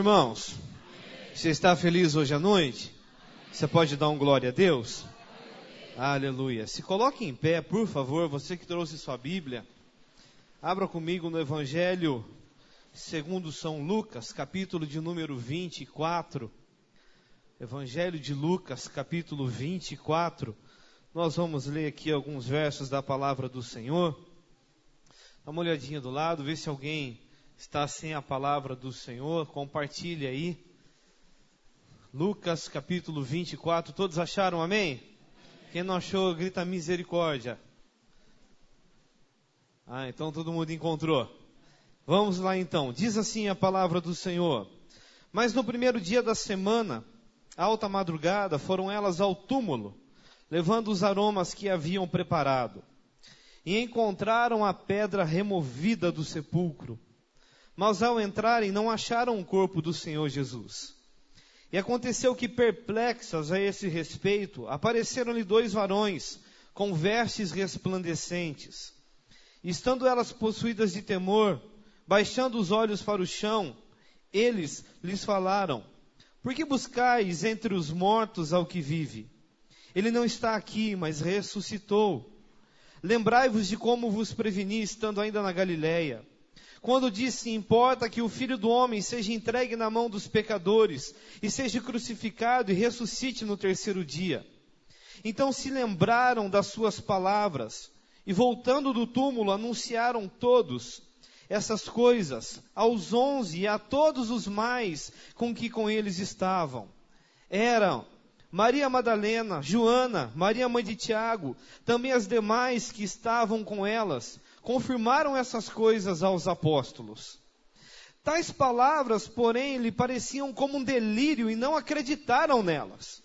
irmãos? Você está feliz hoje à noite? Você pode dar um glória a Deus? Aleluia. Se coloque em pé, por favor, você que trouxe sua Bíblia. Abra comigo no Evangelho segundo São Lucas, capítulo de número 24. Evangelho de Lucas, capítulo 24. Nós vamos ler aqui alguns versos da palavra do Senhor. Dá uma olhadinha do lado, vê se alguém está sem a palavra do Senhor. Compartilhe aí. Lucas, capítulo 24. Todos acharam, amém? Quem não achou, grita misericórdia. Então todo mundo encontrou. Vamos lá então. Diz assim a palavra do Senhor. Mas no primeiro dia da semana, alta madrugada, foram elas ao túmulo, levando os aromas que haviam preparado. E encontraram a pedra removida do sepulcro. Mas ao entrarem, não acharam o corpo do Senhor Jesus. E aconteceu que, perplexas a esse respeito, apareceram-lhe 2 varões, com vestes resplandecentes. E estando elas possuídas de temor, baixando os olhos para o chão, eles lhes falaram: por que buscais entre os mortos ao que vive? Ele não está aqui, mas ressuscitou. Lembrai-vos de como vos preveni, estando ainda na Galileia, quando disse: importa que o Filho do Homem seja entregue na mão dos pecadores, e seja crucificado e ressuscite no 3º dia. Então se lembraram das suas palavras, e voltando do túmulo, anunciaram todos essas coisas aos 11 e a todos os mais com que com eles estavam. Eram Maria Madalena, Joana, Maria mãe de Tiago, também as demais que estavam com elas, confirmaram essas coisas aos apóstolos. Tais palavras, porém, lhe pareciam como um delírio e não acreditaram nelas.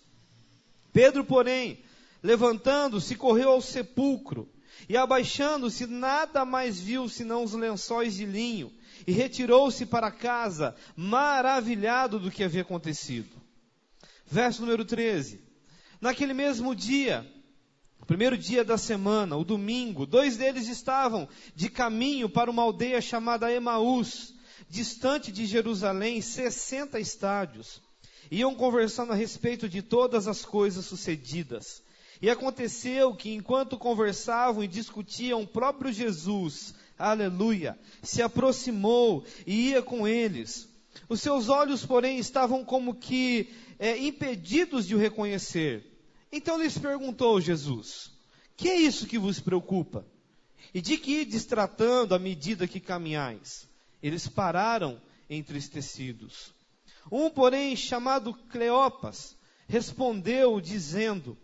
Pedro, porém, levantando-se, correu ao sepulcro e, abaixando-se, nada mais viu senão os lençóis de linho, e retirou-se para casa, maravilhado do que havia acontecido. Verso número 13. Naquele mesmo dia, o primeiro dia da semana, o domingo, 2 deles estavam de caminho para uma aldeia chamada Emaús, distante de Jerusalém, 60 estádios. Iam conversando a respeito de todas as coisas sucedidas. E aconteceu que, enquanto conversavam e discutiam, o próprio Jesus, aleluia, se aproximou e ia com eles. Os seus olhos, porém, estavam como que impedidos de o reconhecer. Então lhes perguntou Jesus: que é isso que vos preocupa? E de que ides tratando à medida que caminhais? Eles pararam entristecidos. Um, porém, chamado Cleopas, respondeu dizendo: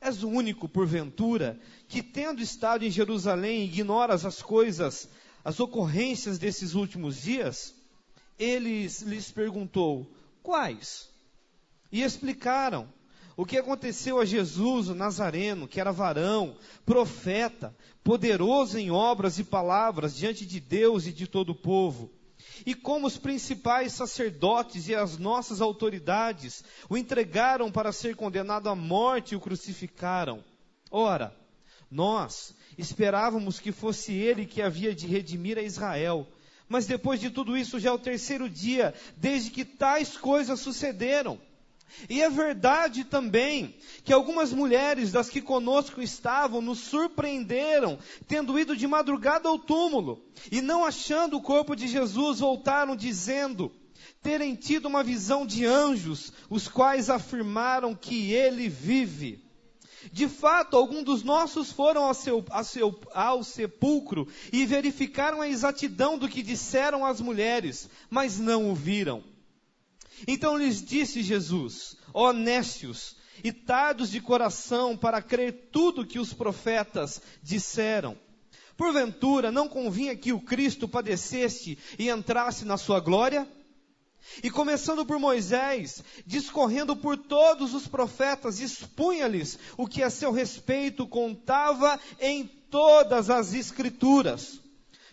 és o único, porventura, que tendo estado em Jerusalém, ignoras as coisas, as ocorrências desses últimos dias? Ele lhes perguntou: quais? E explicaram o que aconteceu a Jesus, o Nazareno, que era varão, profeta, poderoso em obras e palavras diante de Deus e de todo o povo. E como os principais sacerdotes e as nossas autoridades o entregaram para ser condenado à morte e o crucificaram. Ora, nós esperávamos que fosse ele que havia de redimir a Israel. Mas depois de tudo isso, já é o 3º dia, desde que tais coisas sucederam. E é verdade também que algumas mulheres das que conosco estavam nos surpreenderam, tendo ido de madrugada ao túmulo, e não achando o corpo de Jesus, voltaram dizendo terem tido uma visão de anjos, os quais afirmaram que ele vive. De fato, alguns dos nossos foram ao sepulcro e verificaram a exatidão do que disseram as mulheres, mas não o viram. Então lhes disse Jesus: ó nécios e tardos de coração para crer tudo que os profetas disseram. Porventura não convinha que o Cristo padecesse e entrasse na sua glória? E começando por Moisés, discorrendo por todos os profetas, expunha-lhes o que a seu respeito contava em todas as Escrituras.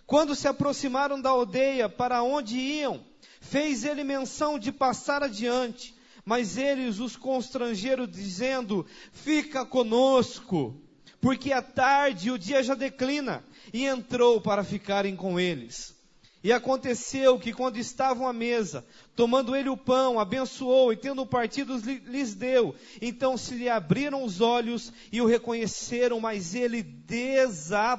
Quando se aproximaram da aldeia para onde iam, fez ele menção de passar adiante, mas eles os constrangeram, dizendo: fica conosco, porque é tarde e o dia já declina. E entrou para ficarem com eles. E aconteceu que quando estavam à mesa, tomando ele o pão, abençoou e tendo partido lhes deu. Então se lhe abriram os olhos e o reconheceram, mas ele desapareceu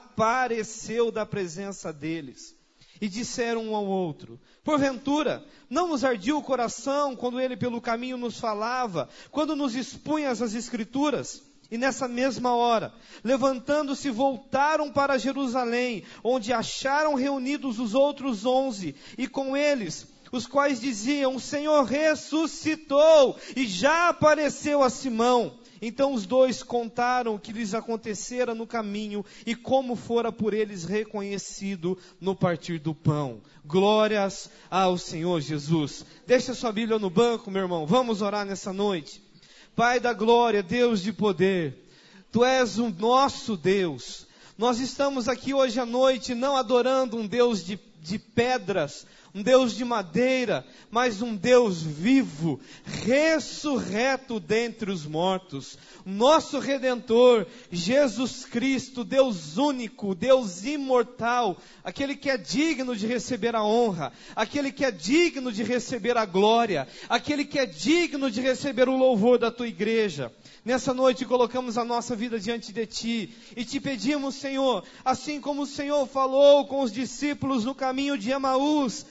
da presença deles. E disseram um ao outro: porventura, não nos ardia o coração quando ele pelo caminho nos falava, quando nos expunha as Escrituras? E nessa mesma hora, levantando-se, voltaram para Jerusalém, onde acharam reunidos os outros 11, e com eles, os quais diziam: o Senhor ressuscitou, e já apareceu a Simão. Então os dois contaram o que lhes acontecera no caminho, e como fora por eles reconhecido no partir do pão. Glórias ao Senhor Jesus. Deixa sua Bíblia no banco, meu irmão, vamos orar nessa noite. Pai da glória, Deus de poder, Tu és o nosso Deus. Nós estamos aqui hoje à noite não adorando um Deus de pedras, um Deus de madeira, mas um Deus vivo, ressurreto dentre os mortos. Nosso Redentor, Jesus Cristo, Deus único, Deus imortal, aquele que é digno de receber a honra, aquele que é digno de receber a glória, aquele que é digno de receber o louvor da Tua igreja. Nessa noite colocamos a nossa vida diante de Ti e Te pedimos, Senhor, assim como o Senhor falou com os discípulos no caminho de Emaús,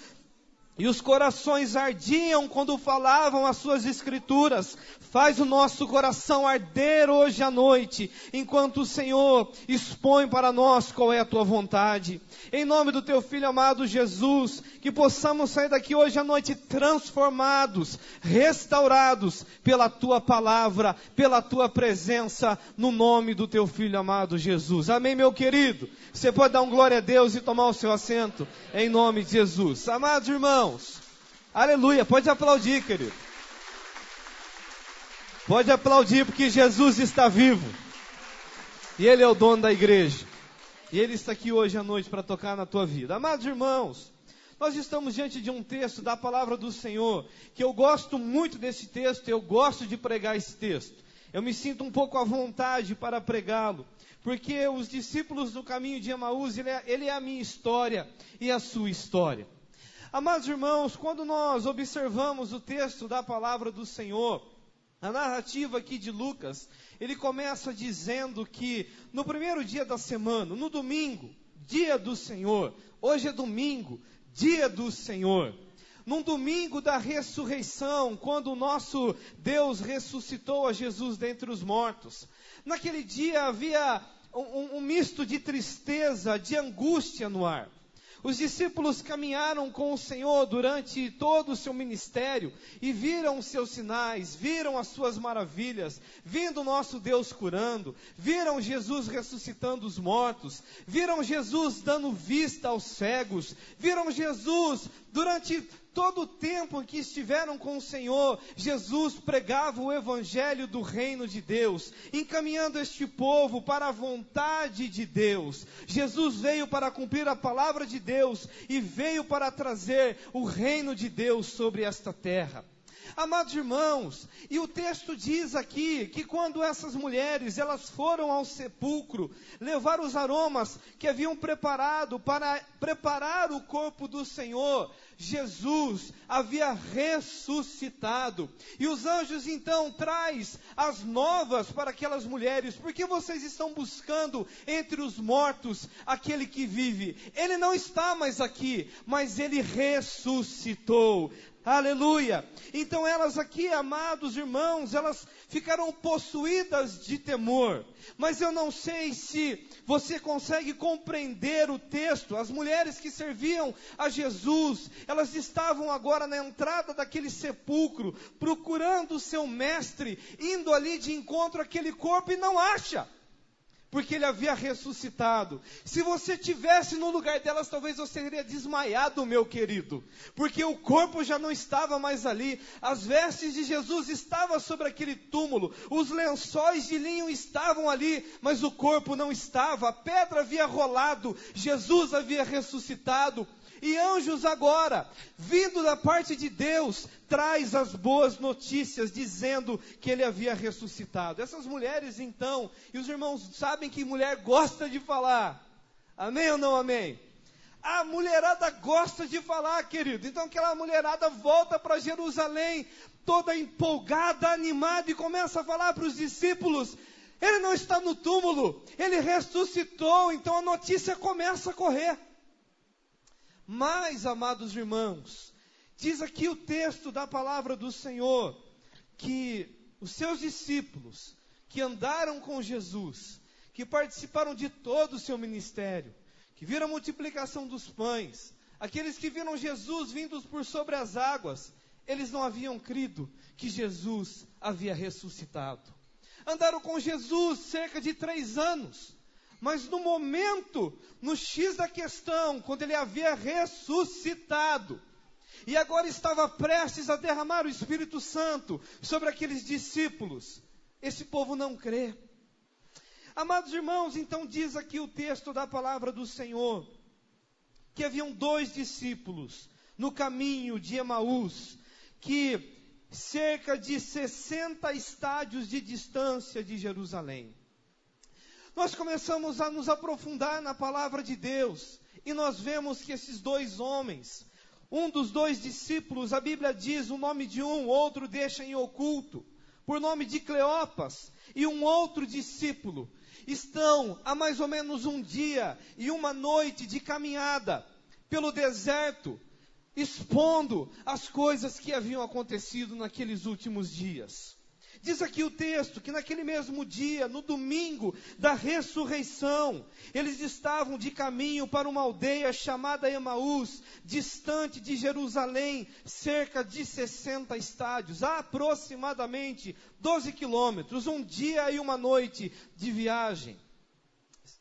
e os corações ardiam quando falavam as Suas Escrituras, faz o nosso coração arder hoje à noite, enquanto o Senhor expõe para nós qual é a Tua vontade. Em nome do Teu Filho amado Jesus, que possamos sair daqui hoje à noite transformados, restaurados pela Tua palavra, pela Tua presença, no nome do Teu Filho amado Jesus. Amém, meu querido? Você pode dar um glória a Deus e tomar o seu assento, em nome de Jesus. Amados irmãos, aleluia, pode aplaudir, querido. Pode aplaudir porque Jesus está vivo. E Ele é o dono da igreja. E Ele está aqui hoje à noite para tocar na tua vida. Amados irmãos, nós estamos diante de um texto da palavra do Senhor, que eu gosto muito desse texto, eu gosto de pregar esse texto. Eu me sinto um pouco à vontade para pregá-lo, porque os discípulos do caminho de Emaús, ele é a minha história e a sua história. Amados irmãos, quando nós observamos o texto da palavra do Senhor, a narrativa aqui de Lucas, ele começa dizendo que no primeiro dia da semana, no domingo, dia do Senhor, hoje é domingo, dia do Senhor, num domingo da ressurreição, quando o nosso Deus ressuscitou a Jesus dentre os mortos, naquele dia havia um misto de tristeza, de angústia no ar. Os discípulos caminharam com o Senhor durante todo o seu ministério e viram os seus sinais, viram as suas maravilhas, vindo o nosso Deus curando, viram Jesus ressuscitando os mortos, viram Jesus dando vista aos cegos, viram Jesus durante todo o tempo em que estiveram com o Senhor. Jesus pregava o evangelho do reino de Deus, encaminhando este povo para a vontade de Deus. Jesus veio para cumprir a palavra de Deus e veio para trazer o reino de Deus sobre esta terra. Amados irmãos, e o texto diz aqui que quando essas mulheres, elas foram ao sepulcro, levar os aromas que haviam preparado para preparar o corpo do Senhor, Jesus havia ressuscitado. E os anjos então traz as novas para aquelas mulheres: porque vocês estão buscando entre os mortos aquele que vive? Ele não está mais aqui, mas ele ressuscitou. Aleluia! Então elas aqui, amados irmãos, elas ficaram possuídas de temor. Mas eu não sei se você consegue compreender o texto. As mulheres que serviam a Jesus, elas estavam agora na entrada daquele sepulcro, procurando o seu mestre, indo ali de encontro àquele corpo e não acha, porque ele havia ressuscitado. Se você tivesse no lugar delas, talvez você teria desmaiado, meu querido, porque o corpo já não estava mais ali. As vestes de Jesus estavam sobre aquele túmulo, os lençóis de linho estavam ali, mas o corpo não estava. A pedra havia rolado, Jesus havia ressuscitado. E anjos agora, vindo da parte de Deus, traz as boas notícias, dizendo que ele havia ressuscitado. Essas mulheres então, e os irmãos sabem que mulher gosta de falar, amém ou não amém? A mulherada gosta de falar, querido. Então aquela mulherada volta para Jerusalém, toda empolgada, animada, e começa a falar para os discípulos: ele não está no túmulo, ele ressuscitou. Então a notícia começa a correr. Mas, amados irmãos, diz aqui o texto da palavra do Senhor, que os seus discípulos, que andaram com Jesus, que participaram de todo o seu ministério, que viram a multiplicação dos pães, aqueles que viram Jesus vindos por sobre as águas, eles não haviam crido que Jesus havia ressuscitado. Andaram com Jesus cerca de 3 anos, mas no momento, no X da questão, quando ele havia ressuscitado, e agora estava prestes a derramar o Espírito Santo sobre aqueles discípulos, esse povo não crê. Amados irmãos, então diz aqui o texto da palavra do Senhor, que haviam 2 discípulos no caminho de Emaús, que cerca de 60 estádios de distância de Jerusalém. Nós começamos a nos aprofundar na palavra de Deus, e nós vemos que esses 2 homens, um dos 2 discípulos, a Bíblia diz o nome de um, outro deixa em oculto, por nome de Cleopas, e um outro discípulo, estão há mais ou menos um dia e uma noite de caminhada pelo deserto, expondo as coisas que haviam acontecido naqueles últimos dias. Diz aqui o texto que naquele mesmo dia, no domingo da ressurreição, eles estavam de caminho para uma aldeia chamada Emaús, distante de Jerusalém, cerca de 60 estádios, aproximadamente 12 quilômetros, um dia e uma noite de viagem.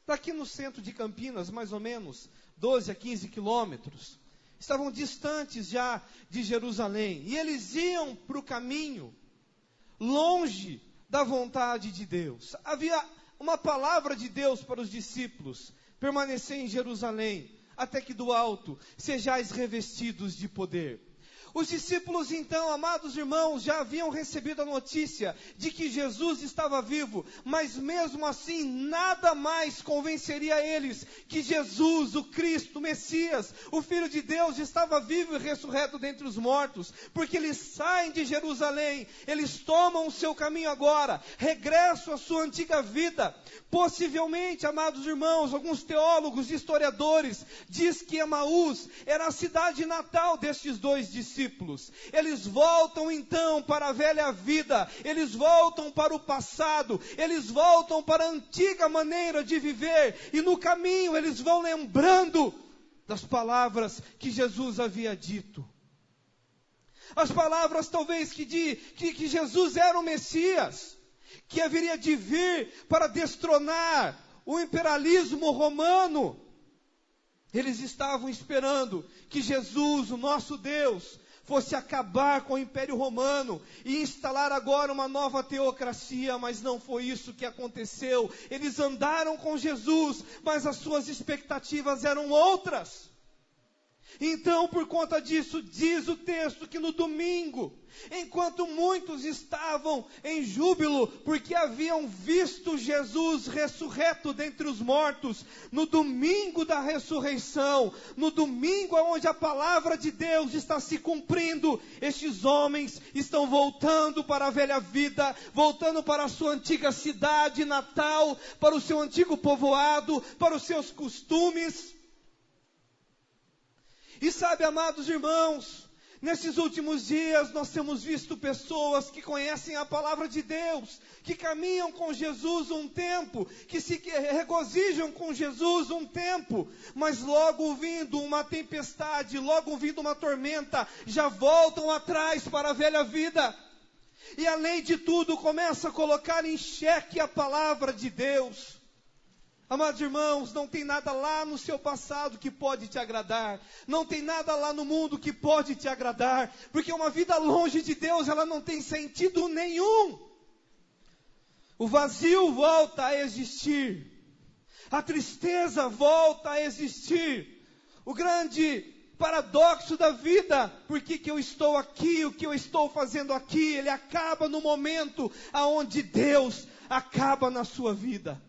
Daqui no centro de Campinas, mais ou menos 12 a 15 quilômetros, estavam distantes já de Jerusalém, e eles iam para o caminho, longe da vontade de Deus. Havia uma palavra de Deus para os discípulos: permanecer em Jerusalém, até que do alto sejais revestidos de poder. Os discípulos então, amados irmãos, já haviam recebido a notícia de que Jesus estava vivo, mas mesmo assim nada mais convenceria eles que Jesus, o Cristo, o Messias, o Filho de Deus, estava vivo e ressurreto dentre os mortos, porque eles saem de Jerusalém, eles tomam o seu caminho agora, regressam à sua antiga vida. Possivelmente, amados irmãos, alguns teólogos e historiadores diz que Emaús era a cidade natal destes 2 discípulos. Eles voltam então para a velha vida, eles voltam para o passado, eles voltam para a antiga maneira de viver, e no caminho eles vão lembrando das palavras que Jesus havia dito. As palavras talvez que Jesus era o Messias, que haveria de vir para destronar o imperialismo romano. Eles estavam esperando que Jesus, o nosso Deus, fosse acabar com o Império Romano e instalar agora uma nova teocracia, mas não foi isso que aconteceu. Eles andaram com Jesus, mas as suas expectativas eram outras. Então, por conta disso, diz o texto que no domingo, enquanto muitos estavam em júbilo, porque haviam visto Jesus ressurreto dentre os mortos, no domingo da ressurreição, no domingo onde a palavra de Deus está se cumprindo, estes homens estão voltando para a velha vida, voltando para a sua antiga cidade natal, para o seu antigo povoado, para os seus costumes. E sabe, amados irmãos, nesses últimos dias nós temos visto pessoas que conhecem a palavra de Deus, que caminham com Jesus um tempo, que se regozijam com Jesus um tempo, mas logo vindo uma tempestade, logo vindo uma tormenta, já voltam atrás para a velha vida. E além de tudo, começa a colocar em xeque a palavra de Deus. Amados irmãos, não tem nada lá no seu passado que pode te agradar. Não tem nada lá no mundo que pode te agradar. Porque uma vida longe de Deus, ela não tem sentido nenhum. O vazio volta a existir. A tristeza volta a existir. O grande paradoxo da vida, por que eu estou aqui, o que eu estou fazendo aqui, ele acaba no momento aonde Deus acaba na sua vida.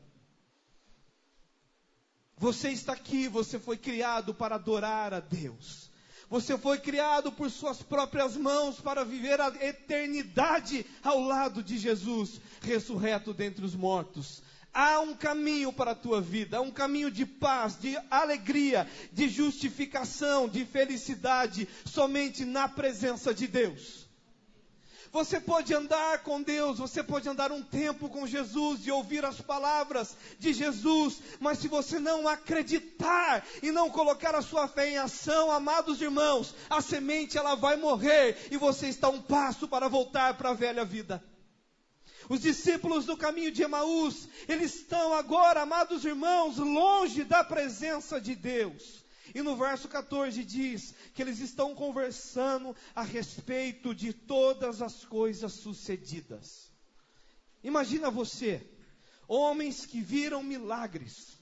Você está aqui, você foi criado para adorar a Deus. Você foi criado por suas próprias mãos para viver a eternidade ao lado de Jesus, ressurreto dentre os mortos. Há um caminho para a tua vida, há um caminho de paz, de alegria, de justificação, de felicidade, somente na presença de Deus. Você pode andar com Deus, você pode andar um tempo com Jesus e ouvir as palavras de Jesus, mas se você não acreditar e não colocar a sua fé em ação, amados irmãos, a semente ela vai morrer e você está um passo para voltar para a velha vida. Os discípulos do caminho de Emaús, eles estão agora, amados irmãos, longe da presença de Deus. E no verso 14 diz que eles estão conversando a respeito de todas as coisas sucedidas. Imagina você, homens que viram milagres,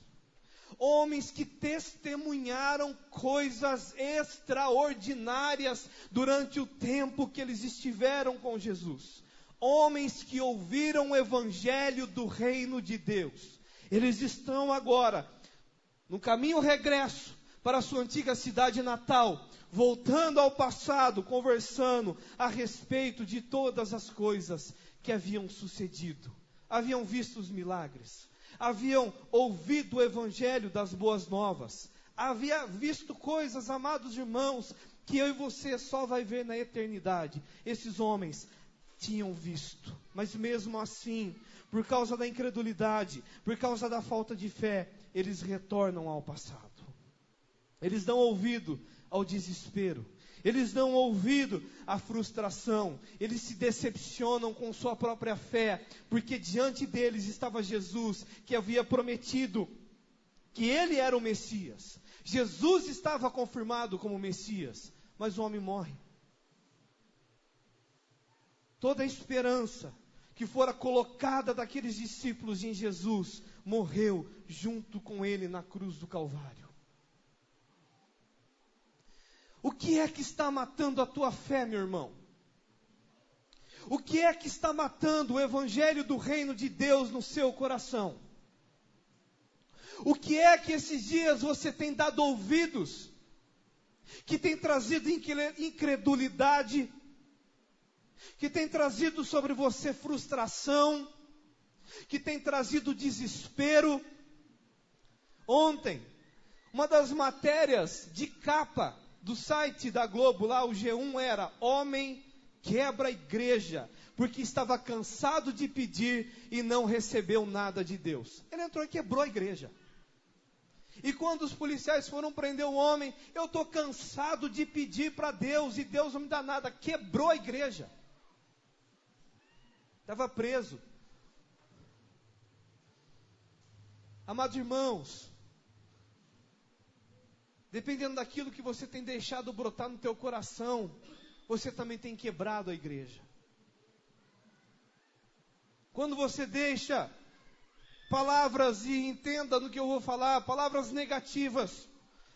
homens que testemunharam coisas extraordinárias durante o tempo que eles estiveram com Jesus. Homens que ouviram o evangelho do reino de Deus. Eles estão agora no caminho regresso para a sua antiga cidade natal, voltando ao passado, conversando a respeito de todas as coisas que haviam sucedido. Haviam visto os milagres, haviam ouvido o evangelho das boas novas, havia visto coisas, amados irmãos, que eu e você só vai ver na eternidade. Esses homens tinham visto, mas mesmo assim, por causa da incredulidade, por causa da falta de fé, eles retornam ao passado. Eles dão ouvido ao desespero, eles dão ouvido à frustração, eles se decepcionam com sua própria fé, porque diante deles estava Jesus, que havia prometido que ele era o Messias. Jesus estava confirmado como Messias, mas o homem morre. Toda a esperança que fora colocada daqueles discípulos em Jesus, morreu junto com ele na cruz do Calvário. O que é que está matando a tua fé, meu irmão? O que é que está matando o evangelho do reino de Deus no seu coração? O que é que esses dias você tem dado ouvidos, que tem trazido incredulidade, que tem trazido sobre você frustração, que tem trazido desespero? Ontem, uma das matérias de capa do site da Globo, lá o G1, era: homem quebra a igreja, porque estava cansado de pedir e não recebeu nada de Deus. Ele entrou e quebrou a igreja. E quando os policiais foram prender o homem: eu estou cansado de pedir para Deus e Deus não me dá nada. Quebrou a igreja. Estava preso. Amados irmãos, dependendo daquilo que você tem deixado brotar no teu coração, você também tem quebrado a igreja. Quando você deixa palavras, e entenda no que eu vou falar, palavras negativas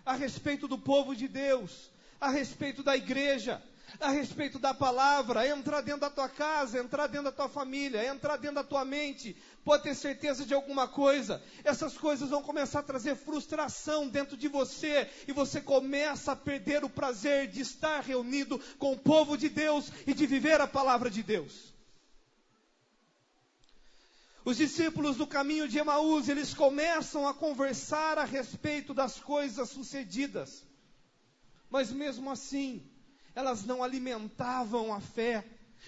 a respeito do povo de Deus, a respeito da igreja, a respeito da palavra, entrar dentro da tua casa, entrar dentro da tua família, entrar dentro da tua mente, pode ter certeza de alguma coisa, essas coisas vão começar a trazer frustração dentro de você, e você começa a perder o prazer de estar reunido com o povo de Deus, e de viver a palavra de Deus. Os discípulos do caminho de Emaús, eles começam a conversar a respeito das coisas sucedidas, mas mesmo assim, elas não alimentavam a fé,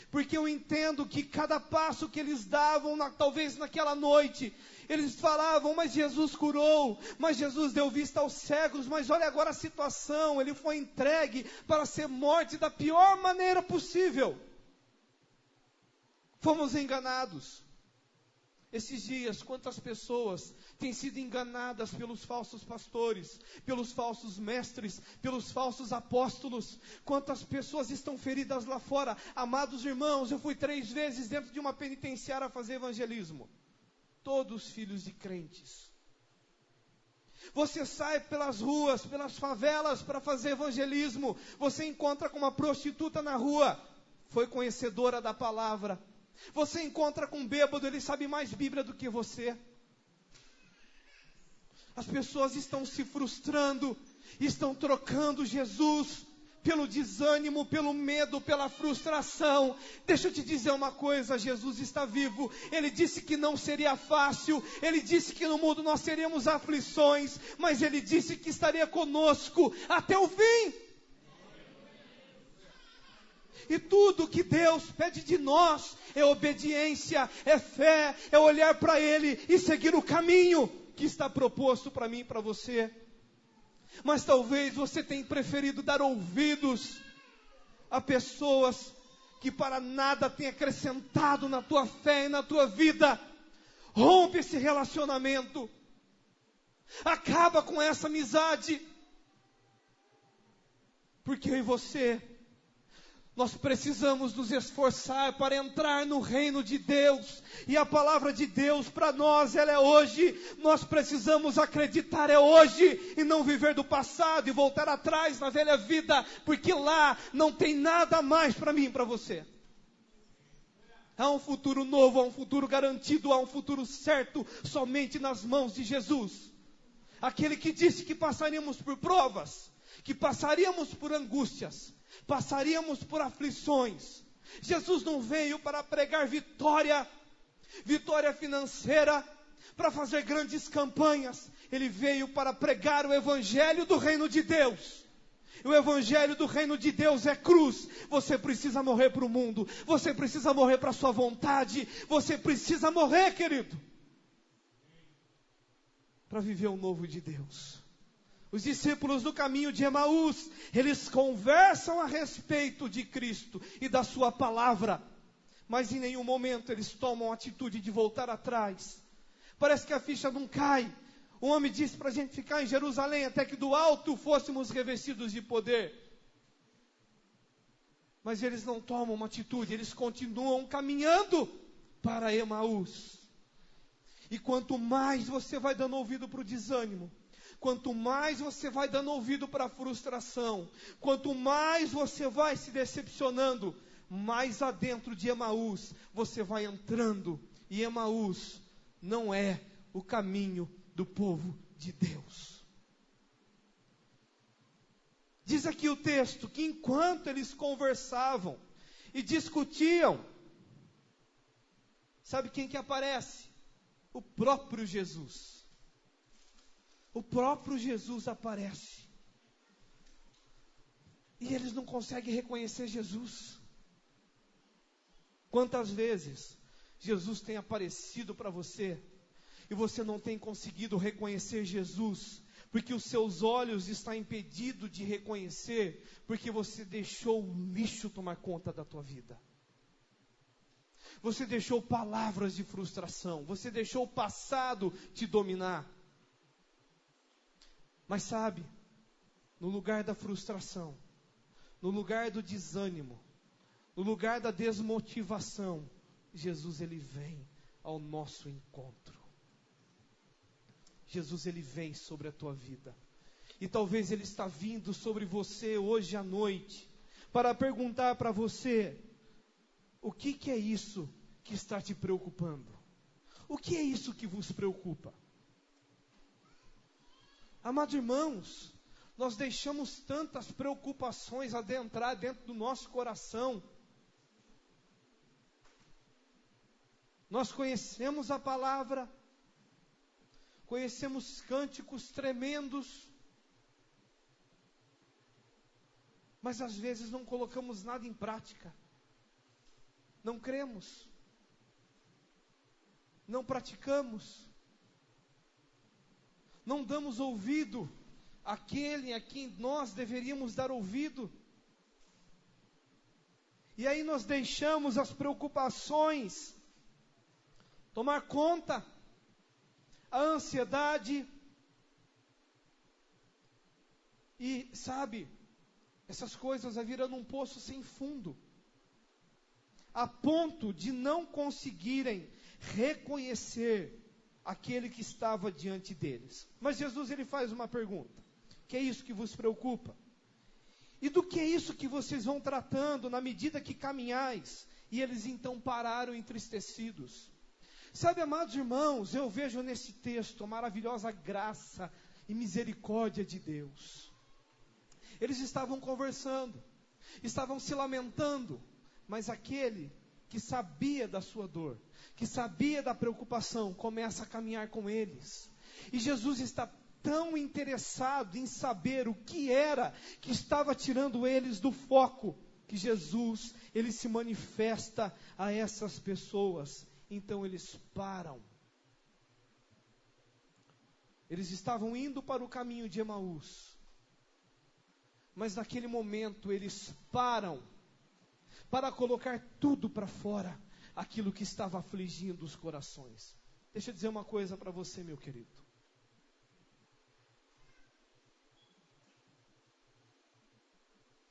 porque eu entendo que cada passo que eles davam, talvez naquela noite, eles falavam: mas Jesus curou, mas Jesus deu vista aos cegos, mas olha agora a situação, ele foi entregue para ser morte da pior maneira possível. Fomos enganados. Esses dias, quantas pessoas têm sido enganadas pelos falsos pastores, pelos falsos mestres, pelos falsos apóstolos? Quantas pessoas estão feridas lá fora? Amados irmãos, eu fui 3 vezes dentro de uma penitenciária fazer evangelismo. Todos filhos de crentes. Você sai pelas ruas, pelas favelas para fazer evangelismo. Você encontra com uma prostituta na rua, foi conhecedora da palavra. Você encontra com um bêbado, ele sabe mais Bíblia do que você. As pessoas estão se frustrando, estão trocando Jesus pelo desânimo, pelo medo, pela frustração. Deixa eu te dizer uma coisa, Jesus está vivo. Ele disse que não seria fácil, Ele disse que no mundo nós teríamos aflições, mas Ele disse que estaria conosco até o fim. E tudo que Deus pede de nós é obediência, é fé, é olhar para Ele e seguir o caminho que está proposto para mim e para você. Mas talvez você tenha preferido dar ouvidos a pessoas que para nada têm acrescentado na tua fé e na tua vida. Rompe esse relacionamento, acaba com essa amizade, porque eu e você, nós precisamos nos esforçar para entrar no reino de Deus. E a palavra de Deus para nós, ela é hoje. Nós precisamos acreditar, é hoje. E não viver do passado e voltar atrás na velha vida. Porque lá não tem nada mais para mim e para você. Há um futuro novo, há um futuro garantido, há um futuro certo somente nas mãos de Jesus. Aquele que disse que passaríamos por provas, que passaríamos por angústias, passaríamos por aflições. Jesus não veio para pregar vitória financeira, para fazer grandes campanhas. Ele veio para pregar o evangelho do reino de Deus. O evangelho do reino de Deus é cruz. Você precisa morrer para o mundo, você precisa morrer para a sua vontade, você precisa morrer, querido, para viver o novo de Deus. Os discípulos do caminho de Emaús, eles conversam a respeito de Cristo e da sua palavra, mas em nenhum momento eles tomam a atitude de voltar atrás. Parece que a ficha não cai. O homem disse para a gente ficar em Jerusalém até que do alto fôssemos revestidos de poder. Mas eles não tomam uma atitude, eles continuam caminhando para Emaús. E quanto mais você vai dando ouvido para o desânimo, quanto mais você vai dando ouvido para a frustração, quanto mais você vai se decepcionando, mais adentro de Emaús você vai entrando. E Emaús não é o caminho do povo de Deus. Diz aqui o texto que enquanto eles conversavam e discutiam, sabe quem que aparece? O próprio Jesus. O próprio Jesus aparece. E eles não conseguem reconhecer Jesus. Quantas vezes Jesus tem aparecido para você e você não tem conseguido reconhecer Jesus, porque os seus olhos estão impedidos de reconhecer, porque você deixou o lixo tomar conta da tua vida. Você deixou palavras de frustração, você deixou o passado te dominar. Mas sabe, no lugar da frustração, no lugar do desânimo, no lugar da desmotivação, Jesus ele vem ao nosso encontro. Jesus ele vem sobre a tua vida. E talvez ele está vindo sobre você hoje à noite, para perguntar para você, o que é isso que está te preocupando? O que é isso que vos preocupa? Amados irmãos, nós deixamos tantas preocupações adentrar dentro do nosso coração. Nós conhecemos a palavra, conhecemos cânticos tremendos, mas às vezes não colocamos nada em prática. Não cremos, não praticamos, não damos ouvido àquele a quem nós deveríamos dar ouvido. E aí nós deixamos as preocupações tomar conta, a ansiedade. E sabe, essas coisas vai virando um poço sem fundo, a ponto de não conseguirem reconhecer aquele que estava diante deles. Mas Jesus ele faz uma pergunta: que é isso que vos preocupa? E do que é isso que vocês vão tratando na medida que caminhais? E eles então pararam entristecidos. Sabe, amados irmãos, eu vejo nesse texto a maravilhosa graça e misericórdia de Deus. Eles estavam conversando, estavam se lamentando, mas aquele que sabia da sua dor, que sabia da preocupação, começa a caminhar com eles. E Jesus está tão interessado em saber o que era que estava tirando eles do foco, que Jesus, ele se manifesta a essas pessoas. Então eles param. Eles estavam indo para o caminho de Emaús. Mas naquele momento eles param para colocar tudo para fora, aquilo que estava afligindo os corações. Deixa eu dizer uma coisa para você, meu querido.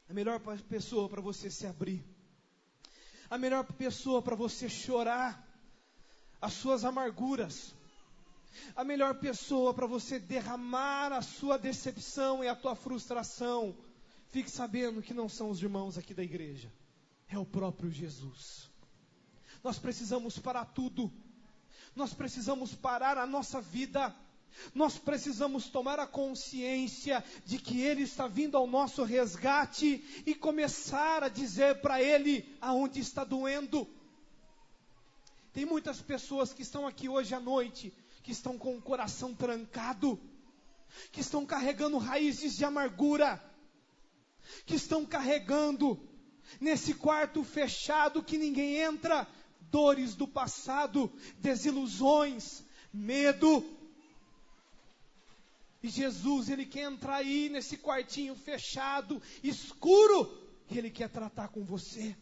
A melhor pessoa para você se abrir, a melhor pessoa para você chorar as suas amarguras, a melhor pessoa para você derramar a sua decepção e a tua frustração, fique sabendo que não são os irmãos aqui da igreja, é o próprio Jesus. Nós precisamos parar tudo, nós precisamos parar a nossa vida, nós precisamos tomar a consciência de que Ele está vindo ao nosso resgate e começar a dizer para Ele aonde está doendo. Tem muitas pessoas que estão aqui hoje à noite, que estão com o coração trancado, que estão carregando raízes de amargura, que estão carregando nesse quarto fechado que ninguém entra, dores do passado, desilusões, medo. E Jesus, Ele quer entrar aí nesse quartinho fechado, escuro, e Ele quer tratar com você.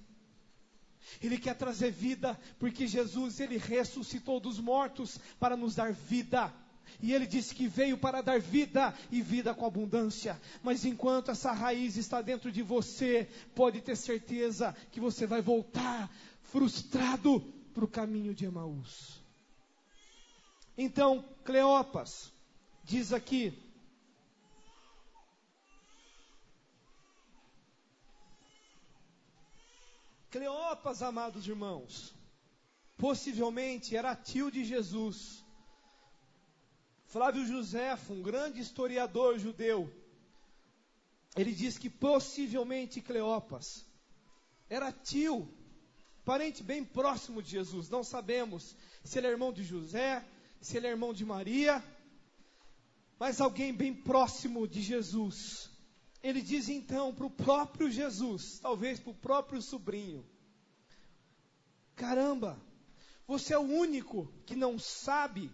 Ele quer trazer vida, porque Jesus, Ele ressuscitou dos mortos para nos dar vida. E Ele disse que veio para dar vida e vida com abundância. Mas enquanto essa raiz está dentro de você, pode ter certeza que você vai voltar frustrado para o caminho de Emaús. Então, Cleopas diz aqui: Cleopas, amados irmãos, possivelmente era tio de Jesus. Flávio Josefo, um grande historiador judeu, ele diz que possivelmente Cleopas era tio, parente bem próximo de Jesus. Não sabemos se ele é irmão de José, se ele é irmão de Maria, mas alguém bem próximo de Jesus. Ele diz então para o próprio Jesus, talvez para o próprio sobrinho: caramba, você é o único que não sabe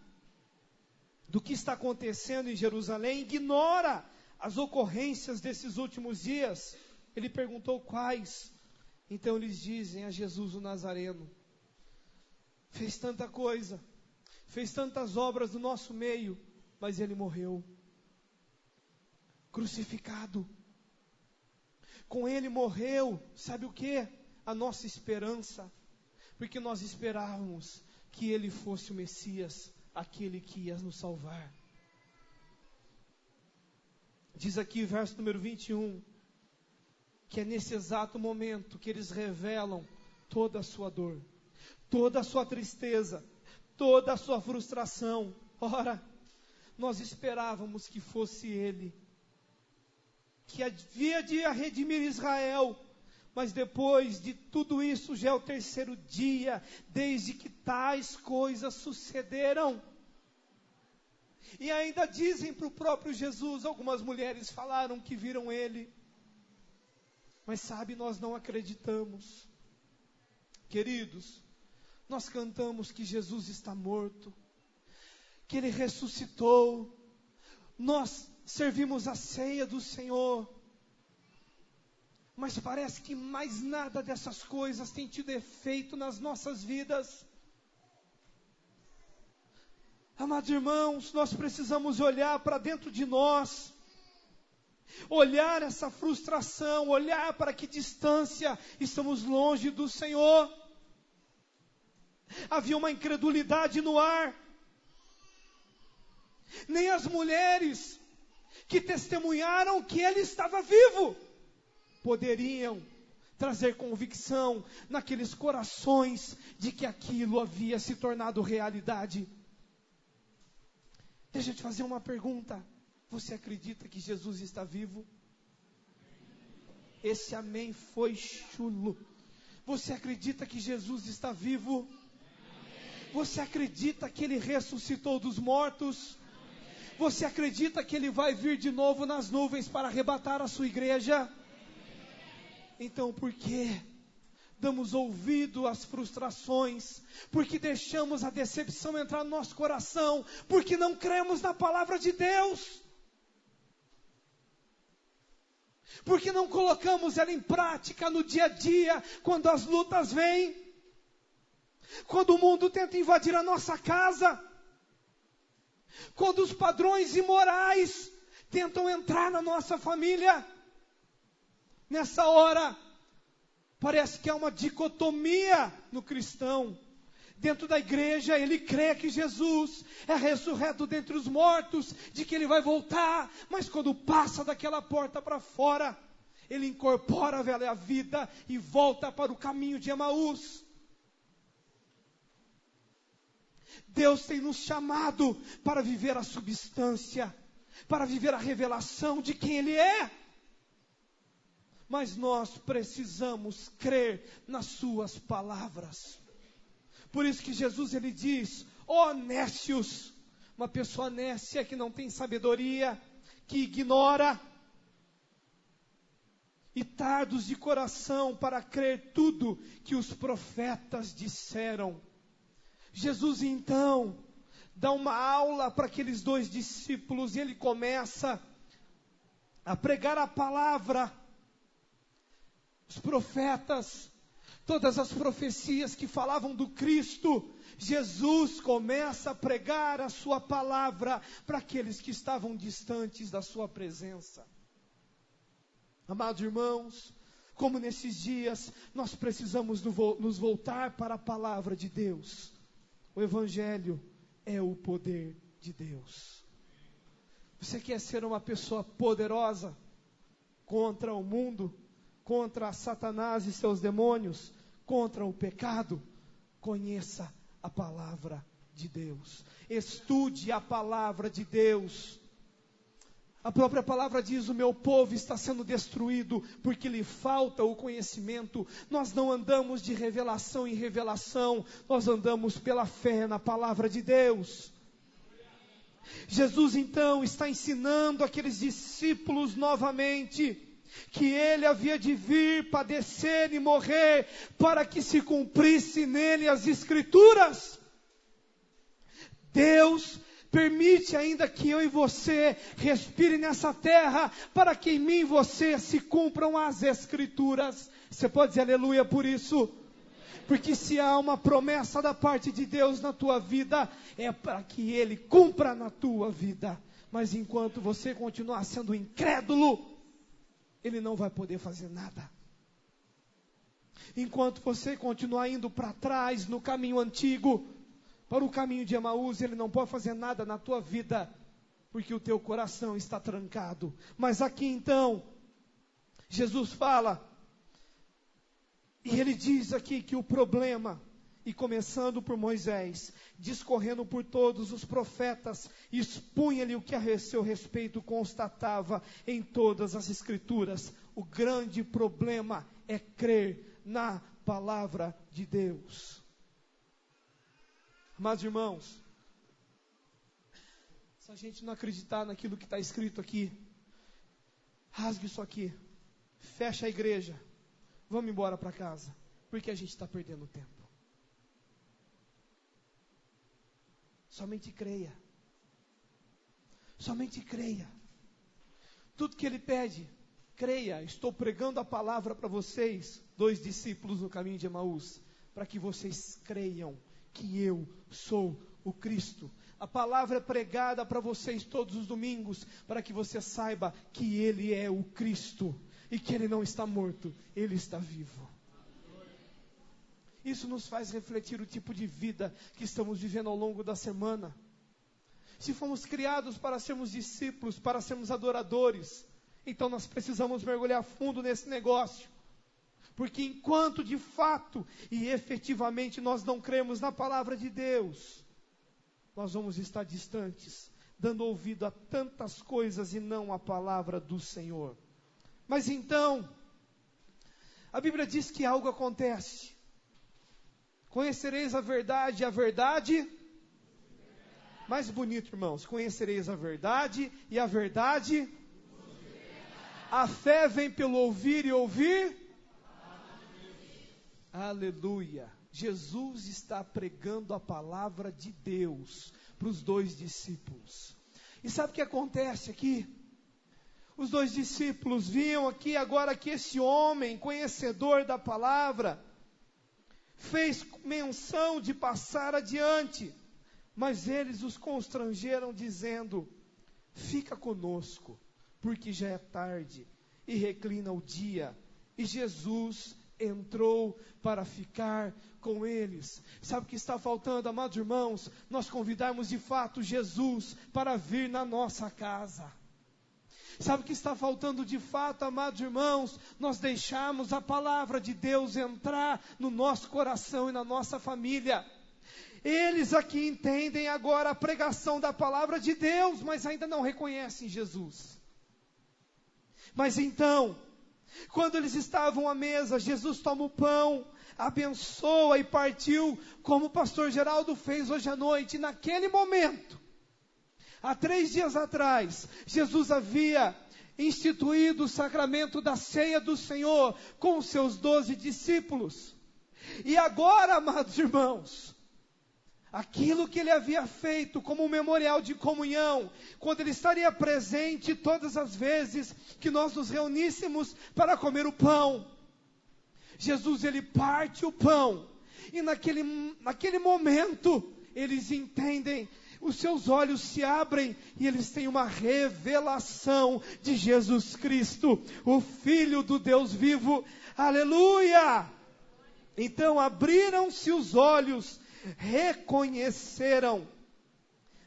do que está acontecendo em Jerusalém, ignora as ocorrências desses últimos dias. Ele perguntou quais. Então eles dizem: a Jesus o Nazareno. Fez tanta coisa, fez tantas obras no nosso meio, mas ele morreu crucificado. Com ele morreu, sabe o que? A nossa esperança, porque nós esperávamos que ele fosse o Messias, aquele que ia nos salvar. Diz aqui, verso número 21, que é nesse exato momento que eles revelam toda a sua dor, toda a sua tristeza, toda a sua frustração. Ora, nós esperávamos que fosse ele, que havia de redimir Israel, mas depois de tudo isso, já é o terceiro dia, desde que tais coisas sucederam. E ainda dizem para o próprio Jesus, algumas mulheres falaram que viram ele, mas sabe, nós não acreditamos. Queridos, nós cantamos que Jesus está morto, que ele ressuscitou, nós servimos a ceia do Senhor, mas parece que mais nada dessas coisas tem tido efeito nas nossas vidas. Amados irmãos, nós precisamos olhar para dentro de nós, olhar essa frustração, olhar para que distância estamos longe do Senhor. Havia uma incredulidade no ar. Nem as mulheres que testemunharam que ele estava vivo poderiam trazer convicção naqueles corações de que aquilo havia se tornado realidade. Deixa eu te fazer uma pergunta. Você acredita que Jesus está vivo? Esse amém foi chulo. Você acredita que Jesus está vivo? Você acredita que Ele ressuscitou dos mortos? Você acredita que Ele vai vir de novo nas nuvens para arrebatar a sua igreja? Então por que damos ouvido às frustrações? Porque deixamos a decepção entrar no nosso coração? Porque não cremos na palavra de Deus? Porque não colocamos ela em prática no dia a dia, quando as lutas vêm? Quando o mundo tenta invadir a nossa casa? Quando os padrões imorais tentam entrar na nossa família? Nessa hora, parece que há uma dicotomia no cristão. Dentro da igreja, ele crê que Jesus é ressurreto dentre os mortos, de que ele vai voltar, mas quando passa daquela porta para fora, ele incorpora a velha vida e volta para o caminho de Emaús. Deus tem nos chamado para viver a substância, para viver a revelação de quem Ele é. Mas nós precisamos crer nas suas palavras. Por isso que Jesus ele diz: ó nécios, uma pessoa nécia que não tem sabedoria, que ignora, e tardos de coração para crer tudo que os profetas disseram. Jesus então dá uma aula para aqueles 2 discípulos e ele começa a pregar a palavra. Os profetas, todas as profecias que falavam do Cristo, Jesus começa a pregar a sua palavra para aqueles que estavam distantes da sua presença. Amados irmãos, como nesses dias nós precisamos nos voltar para a palavra de Deus. O Evangelho é o poder de Deus. Você quer ser uma pessoa poderosa contra o mundo, contra Satanás e seus demônios, contra o pecado? Conheça a palavra de Deus. Estude a palavra de Deus. A própria palavra diz: o meu povo está sendo destruído porque lhe falta o conhecimento. Nós não andamos de revelação em revelação, nós andamos pela fé na palavra de Deus. Jesus então está ensinando aqueles discípulos novamente que ele havia de vir, padecer e morrer para que se cumprisse nele as Escrituras. Deus permite ainda que eu e você respire nessa terra, para que em mim e você se cumpram as Escrituras. Você pode dizer aleluia por isso? Porque se há uma promessa da parte de Deus na tua vida, é para que Ele cumpra na tua vida. Mas enquanto você continuar sendo incrédulo, Ele não vai poder fazer nada. Enquanto você continuar indo para trás no caminho antigo, para o caminho de Emaús, Ele não pode fazer nada na tua vida, porque o teu coração está trancado. Mas aqui então, Jesus fala, e Ele diz aqui que o problema, e começando por Moisés, discorrendo por todos os profetas, expunha-lhe o que a seu respeito constatava em todas as Escrituras. O grande problema é crer na palavra de Deus. Amados irmãos, se a gente não acreditar naquilo que está escrito aqui, rasgue isso aqui, fecha a igreja, vamos embora para casa, porque a gente está perdendo tempo. Somente creia. Somente creia. Tudo que Ele pede, creia. Estou pregando a palavra para vocês, 2 discípulos no caminho de Emaús, para que vocês creiam que eu sou o Cristo. A palavra é pregada para vocês todos os domingos, para que você saiba que Ele é o Cristo, e que Ele não está morto, Ele está vivo. Isso nos faz refletir o tipo de vida que estamos vivendo ao longo da semana. Se fomos criados para sermos discípulos, para sermos adoradores, então nós precisamos mergulhar fundo nesse negócio. Porque enquanto de fato e efetivamente nós não cremos na palavra de Deus, nós vamos estar distantes, dando ouvido a tantas coisas e não à palavra do Senhor. Mas então, a Bíblia diz que algo acontece. Conhecereis a verdade, mais bonito, irmãos, conhecereis a verdade, e a verdade, a fé vem pelo ouvir e ouvir. Aleluia. Jesus está pregando a palavra de Deus para os 2 discípulos. E sabe o que acontece aqui? Os 2 discípulos viam aqui agora que esse homem, conhecedor da palavra, fez menção de passar adiante, mas eles os constrangeram dizendo: fica conosco, porque já é tarde e reclina o dia. E Jesus entrou para ficar com eles. Sabe o que está faltando, amados irmãos? Nós convidarmos de fato Jesus para vir na nossa casa. Sabe o que está faltando de fato, amados irmãos? Nós deixarmos a palavra de Deus entrar no nosso coração e na nossa família. Eles aqui entendem agora a pregação da palavra de Deus, mas ainda não reconhecem Jesus. Mas então, quando eles estavam à mesa, Jesus toma o pão, abençoa e partiu, como o pastor Geraldo fez hoje à noite. E naquele momento, há 3 dias atrás, Jesus havia instituído o sacramento da ceia do Senhor com os seus 12 discípulos. E agora, amados irmãos, aquilo que ele havia feito como um memorial de comunhão, quando ele estaria presente todas as vezes que nós nos reuníssemos para comer o pão, Jesus, ele parte o pão, e naquele momento, eles entendem, os seus olhos se abrem, e eles têm uma revelação de Jesus Cristo, o Filho do Deus vivo. Aleluia! Então abriram-se os olhos, reconheceram,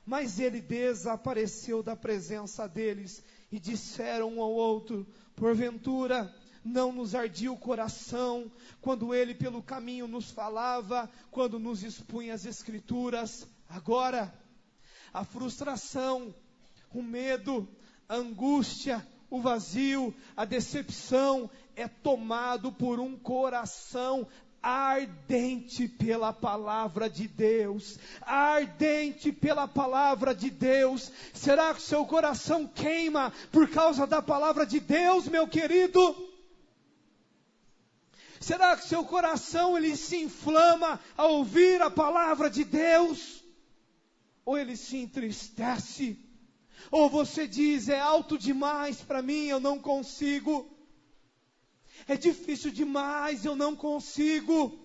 mas ele desapareceu da presença deles, e disseram um ao outro: porventura não nos ardia o coração, quando ele pelo caminho nos falava, quando nos expunha as Escrituras? Agora, a frustração, o medo, a angústia, o vazio, a decepção é tomado por um coração ardente pela palavra de Deus, ardente pela palavra de Deus. Será que seu coração queima por causa da palavra de Deus, meu querido? Será que seu coração ele se inflama ao ouvir a palavra de Deus? Ou ele se entristece? Ou você diz: é alto demais para mim, eu não consigo. É difícil demais, eu não consigo.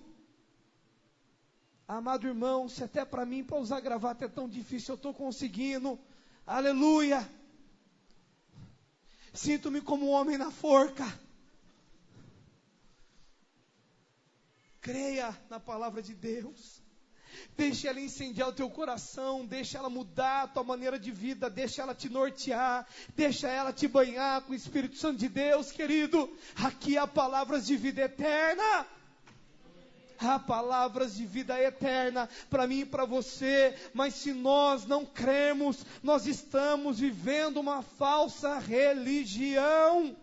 Amado irmão, se até para mim, para usar gravata é tão difícil, eu estou conseguindo. Aleluia. Sinto-me como um homem na forca. Creia na palavra de Deus. Deixa ela incendiar o teu coração, deixa ela mudar a tua maneira de vida, deixa ela te nortear, deixa ela te banhar com o Espírito Santo de Deus, querido. Aqui há palavras de vida eterna. Há palavras de vida eterna para mim e para você, mas se nós não cremos, nós estamos vivendo uma falsa religião,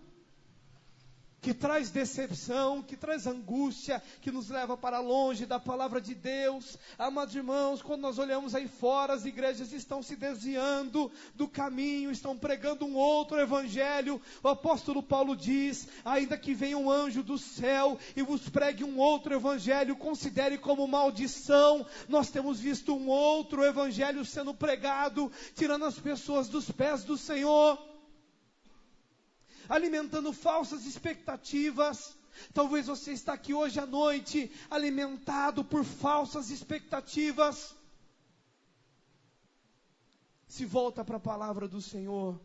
que traz decepção, que traz angústia, que nos leva para longe da palavra de Deus. Amados irmãos, quando nós olhamos aí fora, as igrejas estão se desviando do caminho, estão pregando um outro evangelho. O apóstolo Paulo diz: ainda que venha um anjo do céu e vos pregue um outro evangelho, considere como maldição. Nós temos visto um outro evangelho sendo pregado, tirando as pessoas dos pés do Senhor, alimentando falsas expectativas. Talvez você está aqui hoje à noite, alimentado por falsas expectativas. Se volta para a palavra do Senhor,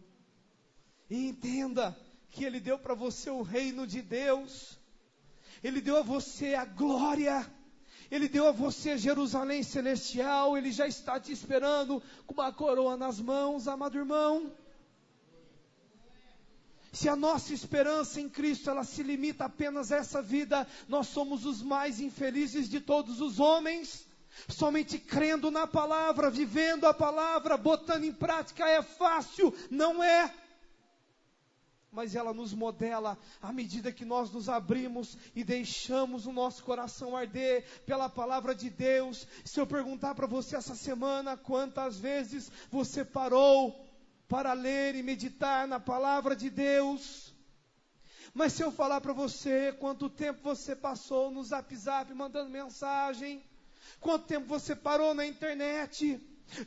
e entenda que Ele deu para você o reino de Deus, Ele deu a você a glória, Ele deu a você a Jerusalém celestial, Ele já está te esperando com uma coroa nas mãos, amado irmão. Se a nossa esperança em Cristo, ela se limita apenas a essa vida, nós somos os mais infelizes de todos os homens. Somente crendo na palavra, vivendo a palavra, botando em prática é fácil, não é? Mas ela nos modela à medida que nós nos abrimos e deixamos o nosso coração arder pela palavra de Deus. Se eu perguntar para você essa semana, quantas vezes você parou para ler e meditar na palavra de Deus? Mas se eu falar para você, quanto tempo você passou no Zap Zap mandando mensagem? Quanto tempo você parou na internet?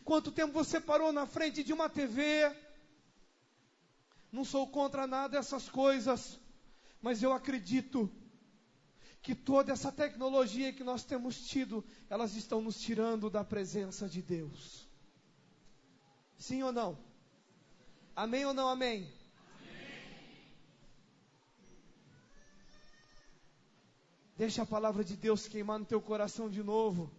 Quanto tempo você parou na frente de uma TV? Não sou contra nada dessas coisas, mas eu acredito que toda essa tecnologia que nós temos tido, elas estão nos tirando da presença de Deus. Sim ou não? Amém ou não amém? Deixa a palavra de Deus queimar no teu coração de novo.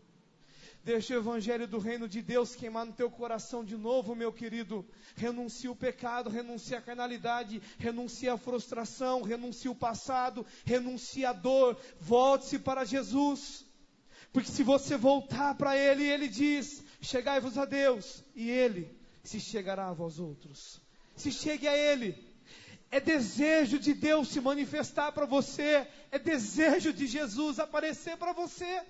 Deixa o evangelho do reino de Deus queimar no teu coração de novo, meu querido. Renuncia o pecado, renuncia a carnalidade, renuncia a frustração, renuncia o passado, renuncia a dor. Volte-se para Jesus. Porque se você voltar para Ele, Ele diz: chegai-vos a Deus, e Ele se chegará a vós outros. Se chegue a Ele. É desejo de Deus se manifestar para você. É desejo de Jesus aparecer para você.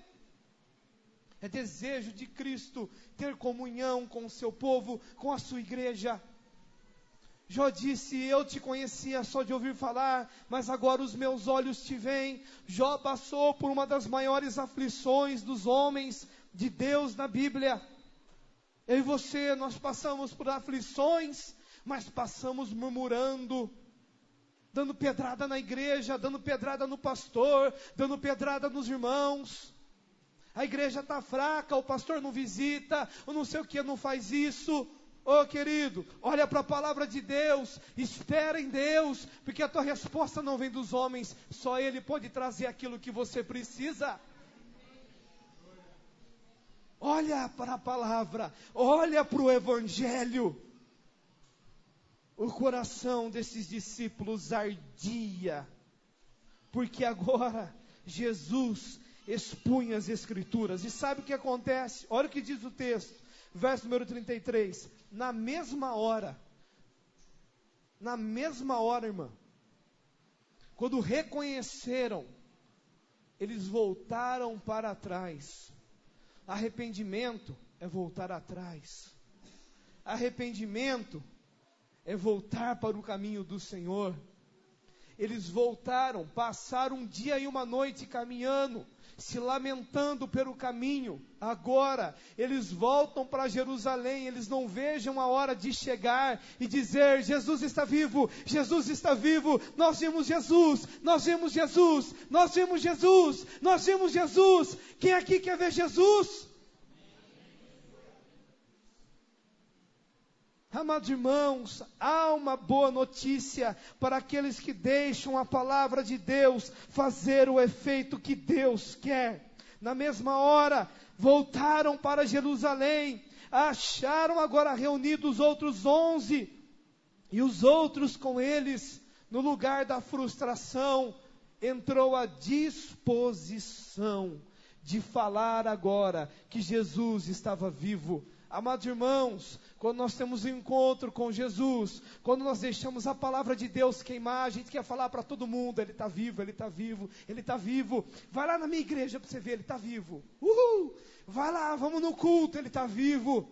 É desejo de Cristo ter comunhão com o seu povo, com a sua igreja. Jó disse: eu te conhecia só de ouvir falar, mas agora os meus olhos te veem. Jó passou por uma das maiores aflições dos homens de Deus na Bíblia. Eu e você, nós passamos por aflições, mas passamos murmurando, dando pedrada na igreja, dando pedrada no pastor, dando pedrada nos irmãos. A igreja está fraca, o pastor não visita, ou não sei o que, não faz isso. Ô querido, olha para a palavra de Deus, espera em Deus, porque a tua resposta não vem dos homens, só Ele pode trazer aquilo que você precisa. Olha para a palavra, olha para o evangelho. O coração desses discípulos ardia, porque agora Jesus expunha as escrituras. E sabe o que acontece? Olha o que diz o texto, verso número 33. Na mesma hora, irmã, quando reconheceram, eles voltaram para trás. Arrependimento é voltar atrás. Arrependimento é voltar para o caminho do Senhor. Eles voltaram, passaram um dia e uma noite caminhando, se lamentando pelo caminho. Agora, eles voltam para Jerusalém, eles não vejam a hora de chegar e dizer: Jesus está vivo, Jesus está vivo, nós vimos Jesus, nós vimos Jesus, nós vimos Jesus, nós vimos Jesus. Quem aqui quer ver Jesus? Amados irmãos, há uma boa notícia para aqueles que deixam a palavra de Deus fazer o efeito que Deus quer. Na mesma hora, voltaram para Jerusalém, acharam agora reunidos outros 11, e os outros com eles. No lugar da frustração, entrou a disposição de falar agora que Jesus estava vivo. Amados irmãos, quando nós temos um encontro com Jesus, quando nós deixamos a palavra de Deus queimar, a gente quer falar para todo mundo: Ele está vivo, Ele está vivo, Ele está vivo. Vai lá na minha igreja para você ver, Ele está vivo. Uhul! Vai lá, vamos no culto, Ele está vivo.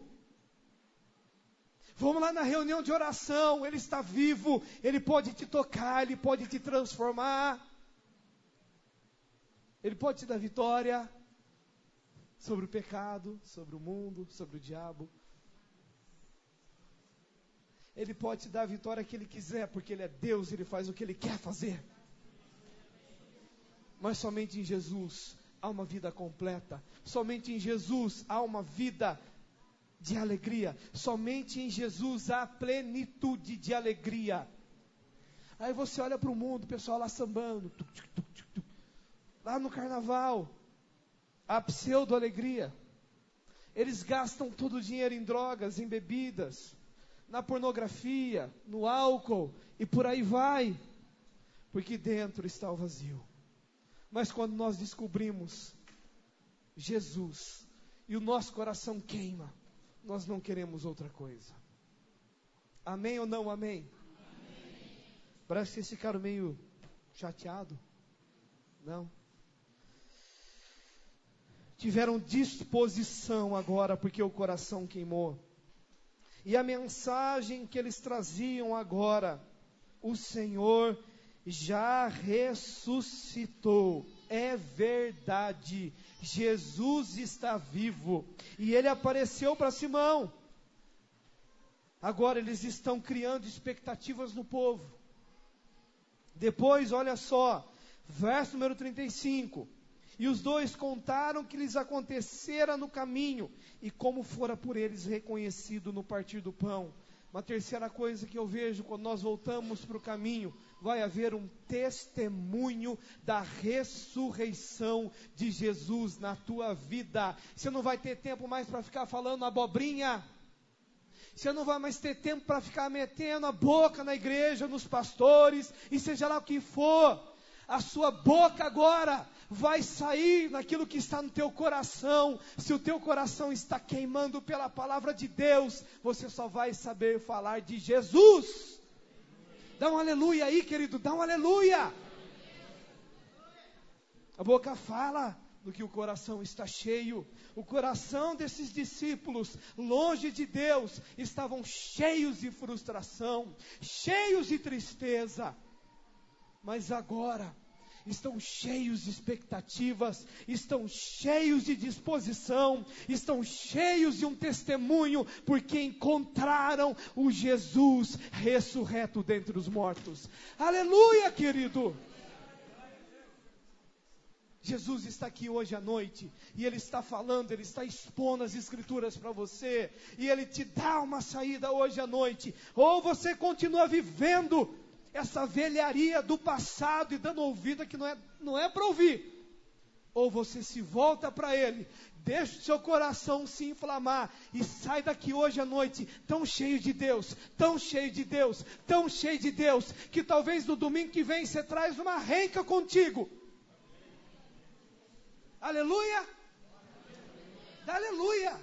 Vamos lá na reunião de oração, Ele está vivo. Ele pode te tocar, Ele pode te transformar. Ele pode te dar vitória sobre o pecado, sobre o mundo, sobre o diabo. Ele pode te dar a vitória que Ele quiser, porque Ele é Deus, Ele faz o que Ele quer fazer. Mas somente em Jesus há uma vida completa. Somente em Jesus há uma vida de alegria. Somente em Jesus há plenitude de alegria. Aí você olha para o mundo, o pessoal lá sambando, lá no carnaval, a pseudo-alegria. Eles gastam todo o dinheiro em drogas, em bebidas, na pornografia, no álcool e por aí vai, porque dentro está o vazio. Mas quando nós descobrimos Jesus e o nosso coração queima, nós não queremos outra coisa. Amém ou não amém? Amém. Parece que vocês ficaram meio chateados. Não? Tiveram disposição agora, porque o coração queimou. E a mensagem que eles traziam agora: o Senhor já ressuscitou. É verdade, Jesus está vivo, e Ele apareceu para Simão. Agora eles estão criando expectativas no povo. Depois, olha só, verso número 35, e os dois contaram o que lhes acontecera no caminho, e como fora por eles reconhecido no partir do pão. Uma terceira coisa que eu vejo quando nós voltamos para o caminho: vai haver um testemunho da ressurreição de Jesus na tua vida. Você não vai ter tempo mais para ficar falando abobrinha. Você não vai mais ter tempo para ficar metendo a boca na igreja, nos pastores, e seja lá o que for. A sua boca agora vai sair naquilo que está no teu coração. Se o teu coração está queimando pela palavra de Deus, você só vai saber falar de Jesus. Dá um aleluia aí, querido, dá um aleluia. A boca fala do que o coração está cheio. O coração desses discípulos, longe de Deus, estavam cheios de frustração, cheios de tristeza. Mas agora estão cheios de expectativas, estão cheios de disposição, estão cheios de um testemunho, porque encontraram o Jesus ressurreto dentre os mortos. Aleluia, querido! Jesus está aqui hoje à noite, e Ele está falando, Ele está expondo as Escrituras para você, e Ele te dá uma saída hoje à noite. Ou você continua vivendo essa velharia do passado e dando ouvido que não é para ouvir, ou você se volta para Ele, deixa o seu coração se inflamar e sai daqui hoje à noite tão cheio de Deus, tão cheio de Deus, tão cheio de Deus, que talvez no domingo que vem você traz uma renca contigo. Aleluia! Aleluia!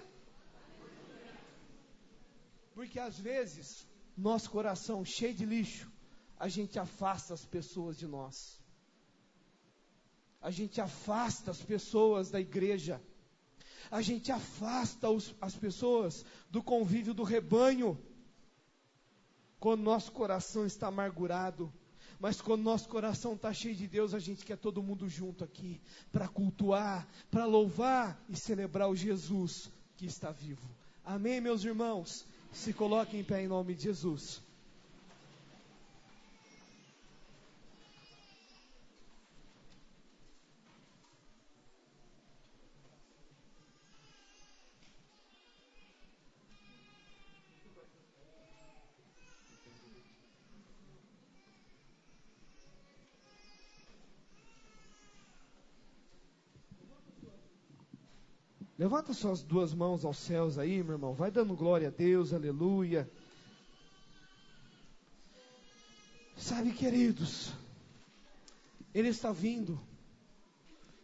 Porque às vezes, nosso coração cheio de lixo, a gente afasta as pessoas de nós. A gente afasta as pessoas da igreja. A gente afasta as pessoas do convívio do rebanho. Quando nosso coração está amargurado. Mas quando nosso coração está cheio de Deus, a gente quer todo mundo junto aqui, para cultuar, para louvar e celebrar o Jesus que está vivo. Amém, meus irmãos? Se coloquem em pé em nome de Jesus. Levanta suas duas mãos aos céus aí, meu irmão. Vai dando glória a Deus, aleluia. Sabe, queridos, Ele está vindo.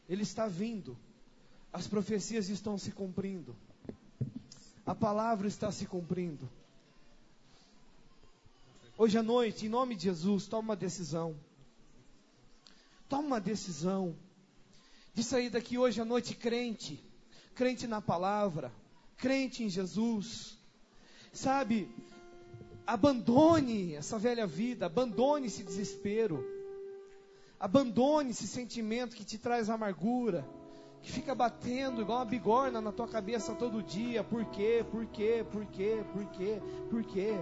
Ele está vindo. As profecias estão se cumprindo. A palavra está se cumprindo. Hoje à noite, em nome de Jesus, toma uma decisão. Toma uma decisão de sair daqui hoje à noite crente. Crente na palavra, crente em Jesus, sabe, abandone essa velha vida, abandone esse desespero, abandone esse sentimento que te traz amargura, que fica batendo igual uma bigorna na tua cabeça todo dia. Por quê? Por quê? Por quê? Por quê? Por quê?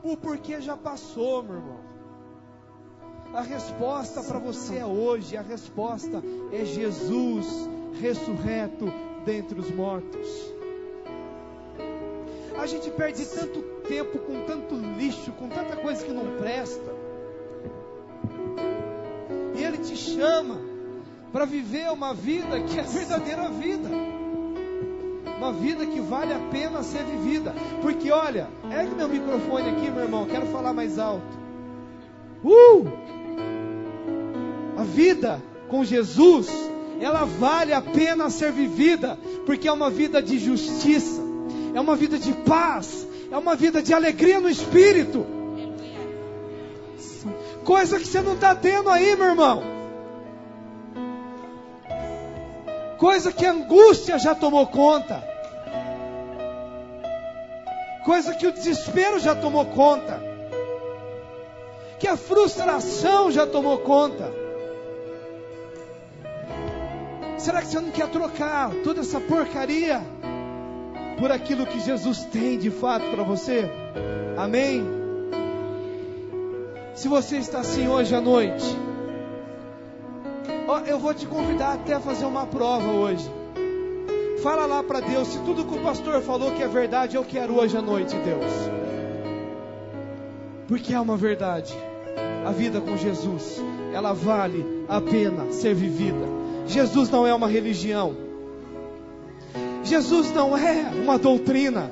O porquê já passou, meu irmão. A resposta para você é hoje, a resposta é Jesus ressurreto dentre os mortos. A gente perde tanto tempo com tanto lixo, com tanta coisa que não presta. E Ele te chama para viver uma vida que é a verdadeira vida. Uma vida que vale a pena ser vivida. Porque olha, ergue meu microfone aqui, meu irmão, quero falar mais alto. A vida com Jesus, ela vale a pena ser vivida, porque é uma vida de justiça, é uma vida de paz, é uma vida de alegria no Espírito. Coisa que você não está tendo aí, meu irmão. Coisa que a angústia já tomou conta. Coisa que o desespero já tomou conta. Que a frustração já tomou conta. Será que você não quer trocar toda essa porcaria por aquilo que Jesus tem de fato para você? Amém? Se você está assim hoje à noite, eu vou te convidar até a fazer uma prova hoje. Fala lá para Deus, se tudo que o pastor falou que é verdade, eu quero hoje à noite, Deus. Porque é uma verdade. A vida com Jesus, ela vale a pena ser vivida. Jesus não é uma religião. Jesus não é uma doutrina.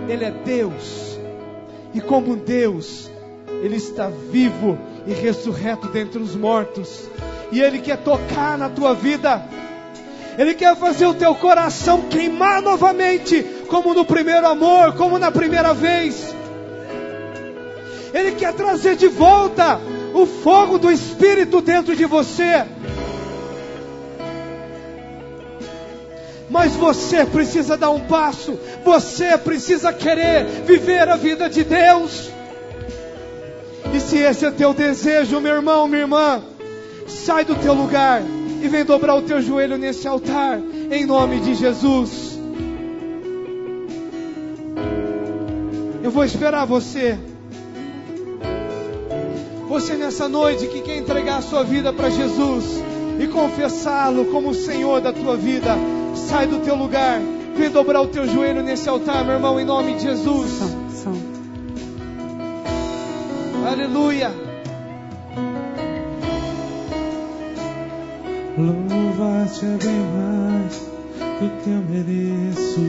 Ele é Deus. E como Deus, Ele está vivo e ressurreto dentre os mortos. E Ele quer tocar na tua vida. Ele quer fazer o teu coração queimar novamente, como no primeiro amor, como na primeira vez. Ele quer trazer de volta o fogo do Espírito dentro de você. Mas você precisa dar um passo. Você precisa querer viver a vida de Deus. E se esse é teu desejo, meu irmão, minha irmã, sai do teu lugar e vem dobrar o teu joelho nesse altar, em nome de Jesus. Eu vou esperar você. Você nessa noite que quer entregar a sua vida para Jesus e confessá-lo como o Senhor da tua vida, sai do teu lugar, vem dobrar o teu joelho nesse altar, meu irmão, em nome de Jesus. Aleluia. Louvar-te é bem mais do que eu mereço.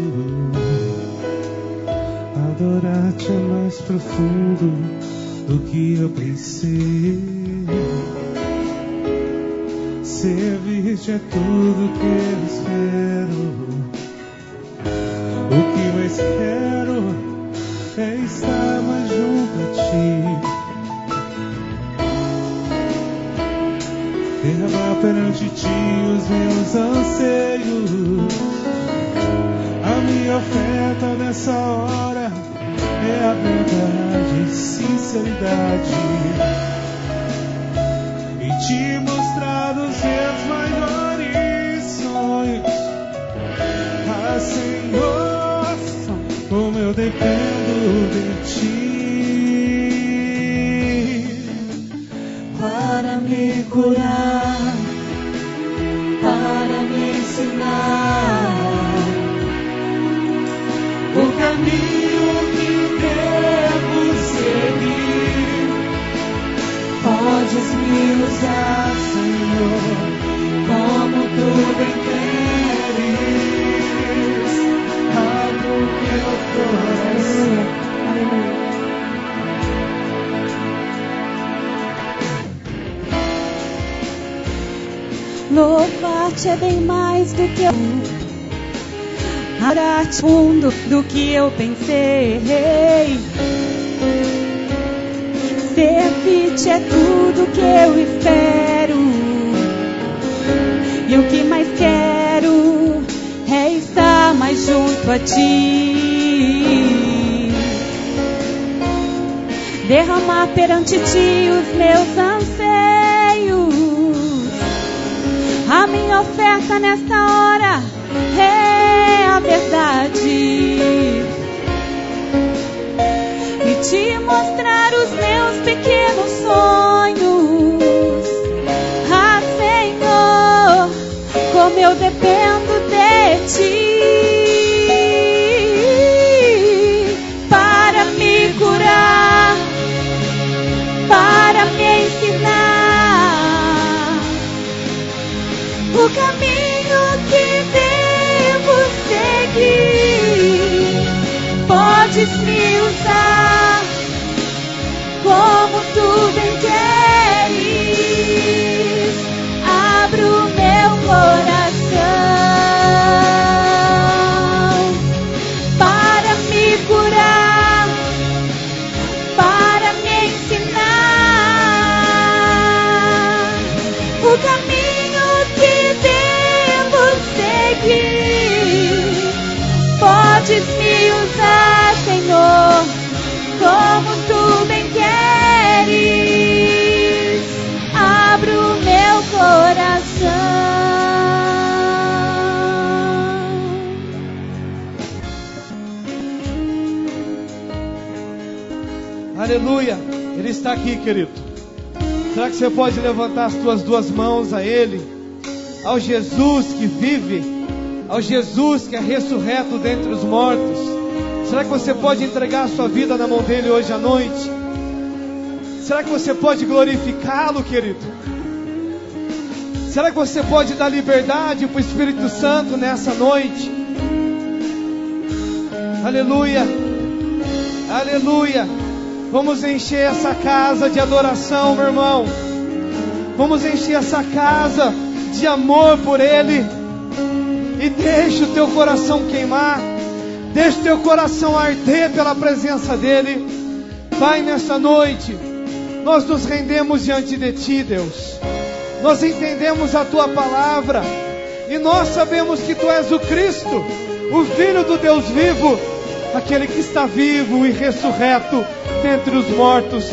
Adorar-te é mais profundo do que eu pensei. Servir-te é tudo que eu espero. O que mais quero é estar mais junto a ti. Derramar perante ti os meus anseios. A minha oferta nessa hora é a verdade e sinceridade. E te mostrar os meus maiores sonhos. Ah, Senhor, como eu dependo de ti. Para me curar, para me ensinar o caminho que devo seguir. Podes me usar, Senhor, como tu bem queres. Abra o meu coração. Aleluia. Louvar-te é bem mais do que eu. Adorar-te fundo do que eu pensei. Servir-te é tudo que eu espero. E o que mais quero é estar mais junto a ti. Derramar perante ti os meus anseios. A minha oferta nessa hora é a verdade. E te mostrar os meus pequenos sonhos. Ah, Senhor, como eu dependo de ti. Para me curar, para me ensinar o caminho que devo seguir. Aleluia. Ele está aqui, querido. Será que você pode levantar as tuas duas mãos a Ele? Ao Jesus que vive, ao Jesus que é ressurreto dentre os mortos. Será que você pode entregar a sua vida na mão dele hoje à noite? Será que você pode glorificá-lo, querido? Será que você pode dar liberdade para o Espírito Santo nessa noite? Aleluia, aleluia. Vamos encher essa casa de adoração, meu irmão. Vamos encher essa casa de amor por Ele. E deixa o teu coração queimar, deixa o teu coração arder pela presença dEle. Pai, nessa noite nós nos rendemos diante de Ti, Deus. Nós entendemos a Tua palavra e nós sabemos que Tu és o Cristo, o Filho do Deus vivo, aquele que está vivo e ressurreto dentre os mortos.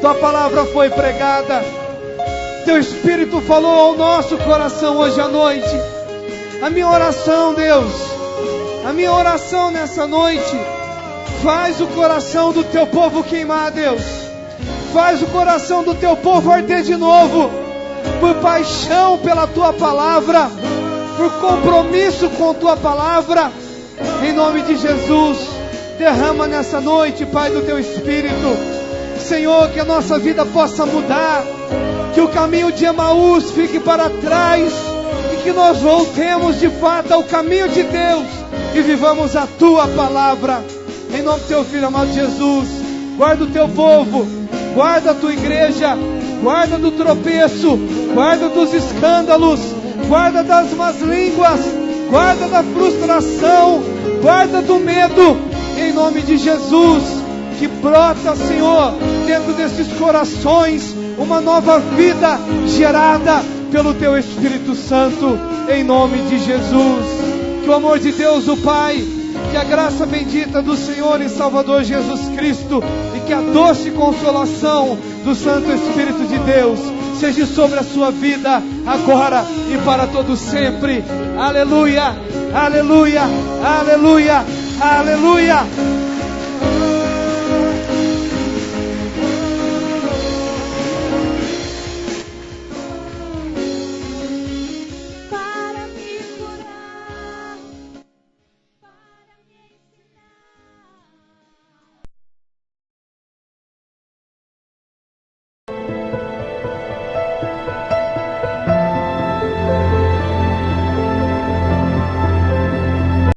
Tua palavra foi pregada, Teu Espírito falou ao nosso coração hoje à noite. A minha oração, Deus, a minha oração nessa noite, faz o coração do Teu povo queimar, Deus. Faz o coração do Teu povo arder de novo, por paixão pela Tua palavra, por compromisso com Tua palavra. Em nome de Jesus, derrama nessa noite, Pai, do Teu Espírito. Senhor, que a nossa vida possa mudar, que o caminho de Emaús fique para trás, e que nós voltemos de fato ao caminho de Deus, e vivamos a Tua palavra. Em nome do Teu Filho amado Jesus, guarda o Teu povo, guarda a Tua igreja, guarda do tropeço, guarda dos escândalos, guarda das más línguas, guarda da frustração, guarda do medo. Em nome de Jesus, que brota, Senhor, dentro desses corações, uma nova vida gerada pelo Teu Espírito Santo, em nome de Jesus. Que o amor de Deus, o Pai, que a graça bendita do Senhor e Salvador Jesus Cristo, e que a doce consolação do Santo Espírito de Deus seja sobre a sua vida, agora e para todo sempre. Aleluia, aleluia, aleluia, aleluia.